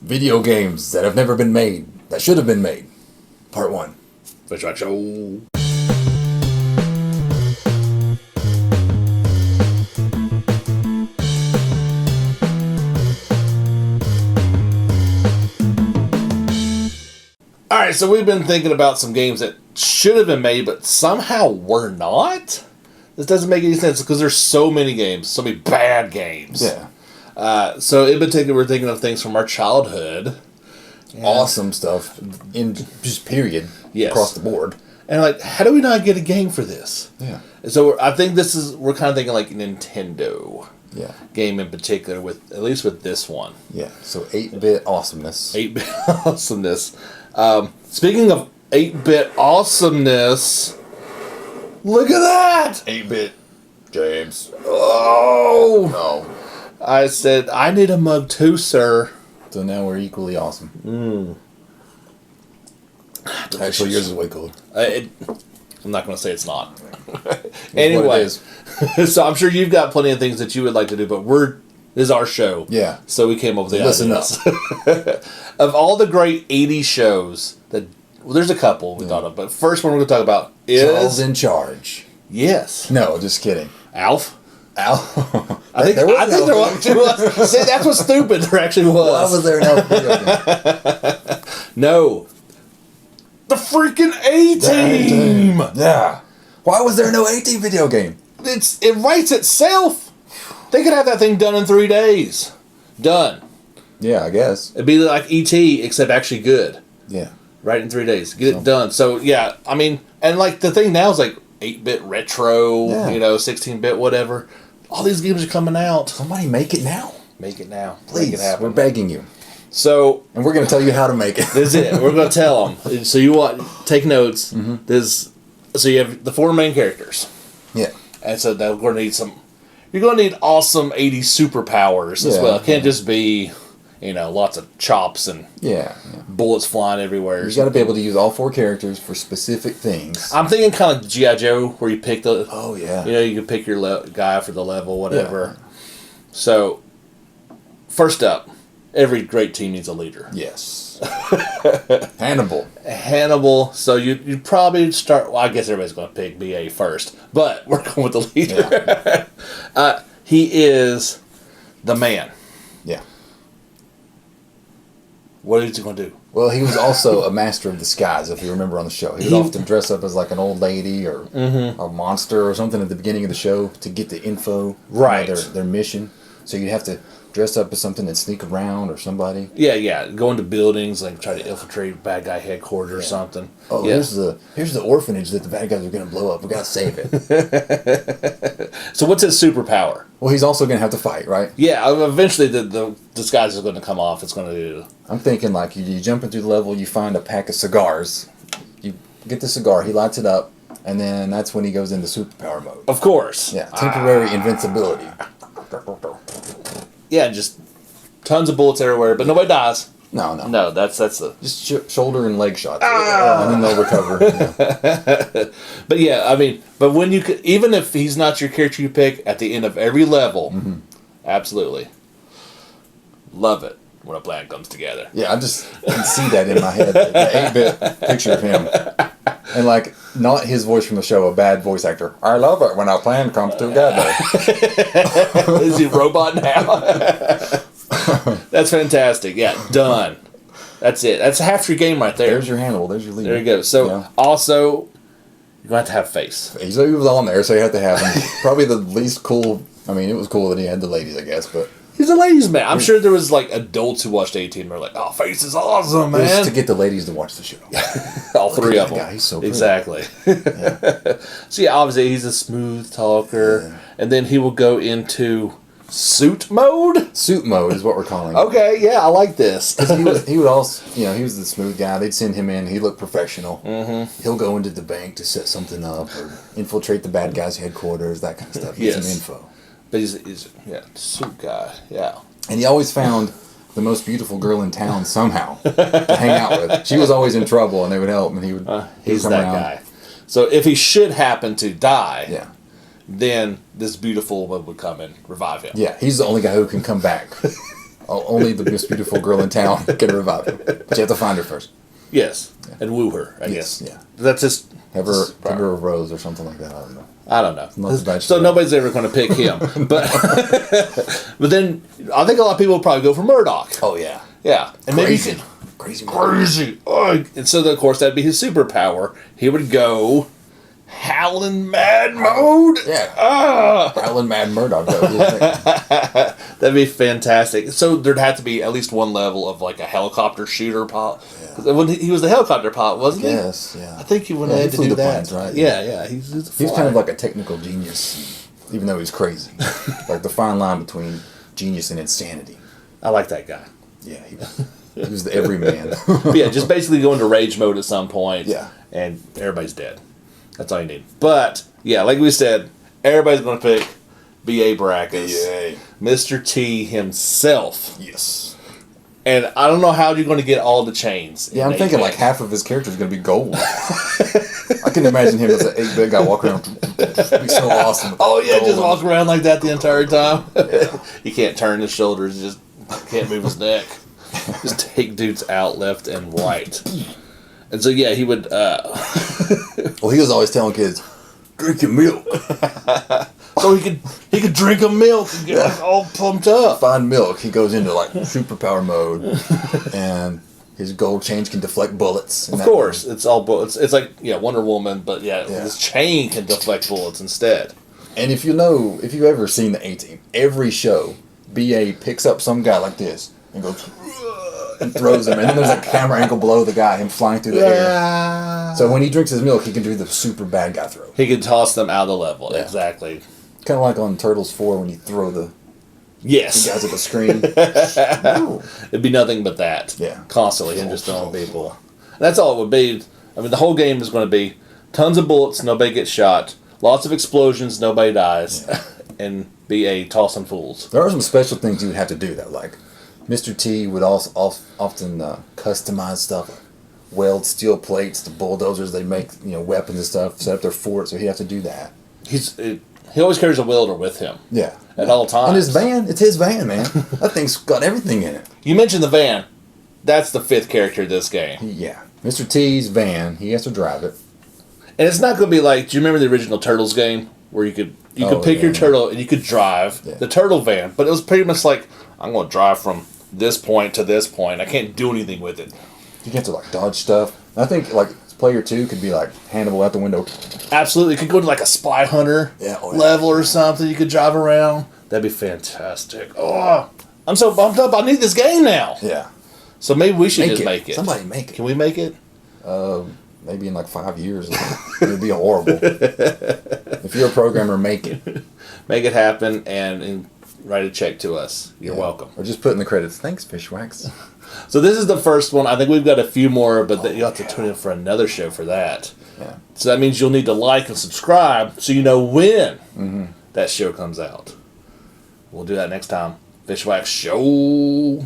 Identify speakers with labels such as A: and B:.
A: Video games that have never been made, that should have been made. Part 1.
B: Fishwax Show. Alright, so we've been thinking about some games that should have been made, but somehow were not. This doesn't make any sense because there's so many games, so many bad games.
A: Yeah.
B: So in particular, we're thinking of things from our childhood.
A: Awesome stuff in just period.
B: Yes.
A: Across the board.
B: And like, how do we not get a game for this?
A: Yeah.
B: And so I think we're kind of thinking like Nintendo.
A: Yeah.
B: Game in particular, at least with this one.
A: Yeah. So 8-bit awesomeness.
B: 8-bit awesomeness. Speaking of 8-bit awesomeness, look at that!
A: 8-bit James.
B: Oh!
A: No.
B: I said, I need a mug too, sir.
A: So now we're equally awesome. Actually, yours is way cooler.
B: I'm not going to say it's not. Anyway, so I'm sure you've got plenty of things that you would like to do, but this is our show.
A: Yeah.
B: So we came up with the
A: Listen
B: ideas. Of all the great 80s shows, there's a couple we thought of, but first one we're going to talk about is...
A: Charles in Charge.
B: Yes.
A: No, just kidding.
B: Alf?
A: Alf?
B: I think there was. See, that's what's stupid. There actually was.
A: Why was there an Alf video game?
B: No. The freaking A-Team!
A: Yeah. Why was there no A-Team video game?
B: It writes itself. They could have that thing done in 3 days. Done.
A: Yeah, I guess.
B: It'd be like E.T., except actually good.
A: Yeah.
B: Right in 3 days. Get it done. So, yeah, I mean, and like the thing now is like 8-bit retro, 16-bit, whatever. All these games are coming out.
A: Somebody make it now.
B: Make it now.
A: Please.
B: Make it happen.
A: We're begging you.
B: So,
A: and we're going to tell you how to make it.
B: This is it. We're going to tell them. So take notes. Mm-hmm. So you have the 4 main characters.
A: Yeah.
B: And so they're going to need you're going to need awesome 80s superpowers as well. It can't just be, lots of chops and bullets flying everywhere.
A: You got to be able to use all 4 characters for specific things.
B: I'm thinking kind of G.I. Joe, where you pick the...
A: Oh, yeah.
B: You can pick your guy for the level, whatever. Yeah. So, first up, every great team needs a leader.
A: Yes. Hannibal.
B: So you'd probably start... Well, I guess everybody's going to pick B.A. first. But we're going with the leader. Yeah. He is the man.
A: Yeah.
B: What is he going to do?
A: Well, he was also a master of disguise, if you remember on the show. He would often dress up as like an old lady or a monster or something at the beginning of the show to get the info.
B: Right.
A: Their mission. So you'd have to dress up as something and sneak around or somebody.
B: Yeah. Go into buildings, like try to infiltrate bad guy headquarters or something.
A: Oh, here's the orphanage that the bad guys are going to blow up. We got to save it.
B: So what's his superpower?
A: Well, he's also going to have to fight, right?
B: Yeah, eventually the disguise is going to come off. It's going to do...
A: I'm thinking like you jump into the level, you find a pack of cigars. You get the cigar, he lights it up, and then that's when he goes into superpower mode.
B: Of course.
A: Yeah, temporary invincibility.
B: Yeah, just tons of bullets everywhere, but nobody dies.
A: No,
B: that's the...
A: Just shoulder and leg shots. And then they'll recover.
B: But yeah, I mean, when you could, even if he's not your character you pick, at the end of every level, absolutely. Love it when a plan comes together.
A: Yeah, I just can see that in my head. The 8-bit picture of him. And like, not his voice from the show, a bad voice actor. I love it when our plan comes together.
B: Is he a robot now? That's fantastic. Yeah, done. That's it. That's half your game right there.
A: There's your Hannibal. There's your leader.
B: There you go. So, also, you're going to have face.
A: He was on there, so you have to have him. Probably the least cool... I mean, it was cool that he had the ladies, I guess, but...
B: He's a ladies' man. I'm sure there was, like, adults who watched 18 and were like, oh, Face is awesome, man.
A: It was to get the ladies to watch the show.
B: All 3 of them.
A: Guy, he's so pretty.
B: Exactly. So, yeah, obviously, he's a smooth talker. And then he will go into suit mode?
A: Suit mode is what we're calling it.
B: Okay, yeah, I like this.
A: he would also, he was the smooth guy. They'd send him in. He looked professional. Mm-hmm. He'll go into the bank to set something up or infiltrate the bad guys' headquarters, that kind of stuff. Get some info.
B: But he's suit guy, yeah.
A: And he always found the most beautiful girl in town somehow to hang out with. She was always in trouble, and they would help, and he would
B: he's
A: come
B: that
A: around.
B: guy. So if he should happen to die,
A: yeah.
B: then this beautiful woman would come and revive him.
A: Yeah, he's the only guy who can come back. Only the most beautiful girl in town can revive him. But you have to find her first.
B: Yes, and woo her. I guess.
A: Yeah.
B: That's just
A: Have her a rose or something like that.
B: I don't know.
A: Not the
B: So nobody's ever going to pick him. But but then I think a lot of people will probably go for Murdoch.
A: Oh yeah.
B: Yeah, and
A: Crazy.
B: maybe
A: Crazy.
B: crazy. And so of course that'd be his superpower. He would go howling mad mode.
A: Yeah. Howling Mad Murdoch.
B: That'd be fantastic. So there'd have to be at least one level of like a helicopter shooter pilot. Yeah. When he was the helicopter pilot, wasn't he?
A: Yes, yeah.
B: I think he went ahead to do
A: the
B: that.
A: planes, right?
B: Yeah.
A: He was kind of like a technical genius, even though he's crazy. Like the fine line between genius and insanity.
B: I like that guy.
A: Yeah, he was the everyman.
B: Yeah, just basically go into rage mode at some point.
A: Yeah.
B: And everybody's dead. That's all you need. But, yeah, like we said, everybody's going to pick B.A. Baracus.
A: Yay.
B: Mr. T himself.
A: Yes.
B: And I don't know how you're going to get all the chains.
A: Yeah, I'm thinking like half of his character is going to be gold. I can imagine him as an 8-bit guy walking around. It'd be so awesome.
B: Oh, yeah, just walk around like that the entire time.
A: Yeah.
B: He can't turn his shoulders, just can't move his neck. Just take dudes out left and right. And so, yeah, he would...
A: Well, he was always telling kids, drink your milk.
B: So he could drink a milk and get like all pumped up.
A: Find milk. He goes into like superpower mode, and his gold chains can deflect bullets.
B: Of course, it's all bullets. It's like Wonder Woman, but this chain can deflect bullets instead.
A: And if you've ever seen the A-Team, every show, BA picks up some guy like this and goes and throws him, and then there's a camera angle below the guy, him flying through the air. So when he drinks his milk, he can do the super bad guy throw.
B: He can toss them out of the level. Yeah. Exactly.
A: Kind of like on Turtles 4 when you throw the
B: guys
A: at the screen.
B: It'd be nothing but that.
A: Yeah.
B: Constantly him just throwing people. And that's all it would be. I mean, the whole game is going to be tons of bullets, nobody gets shot, lots of explosions, nobody dies, and be a tossing fools.
A: There are some special things you would have to do though, like Mr. T would also often customize stuff, weld steel plates, the bulldozers they make, weapons and stuff, set up their fort, so he'd have to do that.
B: He always carries a welder with him.
A: Yeah.
B: At all times.
A: And his van, it's his van, man. That thing's got everything in it.
B: You mentioned the van. That's the fifth character of this game.
A: Yeah. Mr. T's van, he has to drive it.
B: And it's not going to be like, do you remember the original Turtles game? Where you could pick your turtle and you could drive the turtle van. But it was pretty much like, I'm going to drive from this point to this point. I can't do anything with it.
A: You get to like dodge stuff. I think like player 2 could be like Hannibal out the window.
B: Absolutely. You could go to like a spy hunter level or something. You could drive around. That'd be fantastic. Oh, I'm so bumped up. I need this game now.
A: Yeah.
B: So maybe we should make it.
A: Somebody make it.
B: Can we make it?
A: Maybe in like 5 years. It'd be horrible. If you're a programmer, make it.
B: Make it happen and write a check to us. You're welcome.
A: Or just put in the credits. Thanks, Fishwax.
B: So this is the first one. I think we've got a few more, but you'll have to tune in for another show for that.
A: Yeah.
B: So that means you'll need to like and subscribe so you know when that show comes out. We'll do that next time. Fishwax Show.